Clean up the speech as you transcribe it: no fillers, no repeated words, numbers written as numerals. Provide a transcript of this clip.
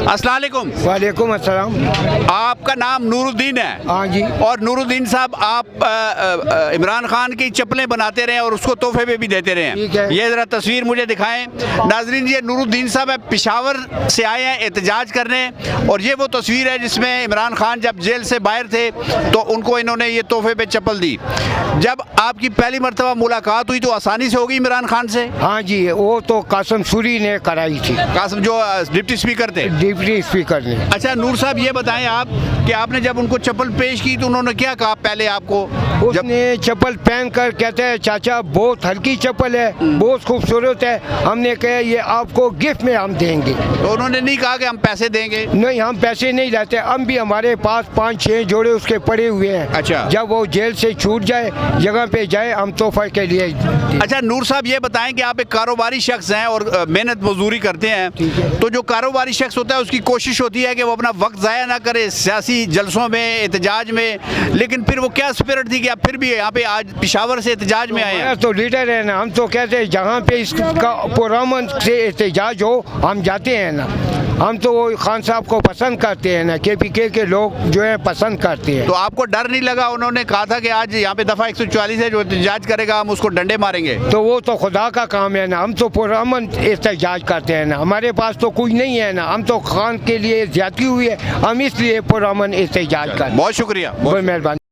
अस्सलाम वालेकुम। वालेकुम अस्सलाम। आपका नाम नूरुद्दीन है? हाँ जी। और नूरुद्दीन साहब, आप इमरान खान की चप्पलें बनाते रहे और उसको तोहफे में भी देते रहे ठीक है। हैं। ये ज़रा तस्वीर मुझे दिखाएं। नाजरीन, ये नूरुद्दीन साहब है, पेशावर से आए हैं एहतजाज करने, और ये वो तस्वीर है जिसमें इमरान खान जब जेल से बाहर थे तो उनको इन्होंने ये तोहफे पे चप्पल दी। जब आपकी पहली मरतबा मुलाकात हुई तो आसानी से होगी इमरान खान से? हाँ जी, वो तो कासम सूरी ने कराई थी, कासिम जो डिप्टी स्पीकर थे। डिप्टी स्पीकर ने। अच्छा नूर साहब, ये बताएं आप कि आपने जब उनको चप्पल पेश की तो उन्होंने क्या कहा पहले आपको? जब उसने चप्पल पहन कर कहते हैं चाचा बहुत हल्की चप्पल है, बहुत खूबसूरत है, हमने कहा ये आपको गिफ्ट में हम देंगे। तो उन्होंने नहीं कहा कि हम पैसे देंगे? नहीं, हम पैसे नहीं लेते, हम भी हमारे पास 5-6 जोड़े उसके पड़े हुए हैं। अच्छा। जब वो जेल से छूट जाए, जगह पे जाए, हम तोहफे के लिए। अच्छा नूर साहब, ये बताएं कि आप एक कारोबारी शख्स हैं और मेहनत मजदूरी करते हैं, ठीक है। तो जो कारोबारी शख्स होता है उसकी कोशिश होती है कि वो अपना वक्त ज़ाया ना करे सियासी जलसों में, एहतजाज में, लेकिन फिर वो क्या स्पिरिट थी कि आप फिर भी यहाँ पे आज पेशावर से एहतजाज में आए हैं? तो लीडर है ना, हम तो कहते हैं जहाँ पे इसका पुरअमन से एहतजाज हो हम जाते हैं ना। हम तो वो खान साहब को पसंद करते हैं ना, KPK के लोग जो है पसंद करते हैं। तो आपको डर नहीं लगा? उन्होंने कहा था कि आज यहाँ पे दफ़ा 144 है, जो एहतजाज करेगा हम उसको डंडे मारेंगे। तो वो तो खुदा का काम है ना, हम तो पुरअमन एहतजाज करते हैं ना, हमारे पास तो कुछ नहीं है ना, हम तो खान के लिए ज्यादती हुई है, हम इसलिए पुरअमन एहतजाज करते हैं। बहुत शुक्रिया। बहुत मेहरबानी।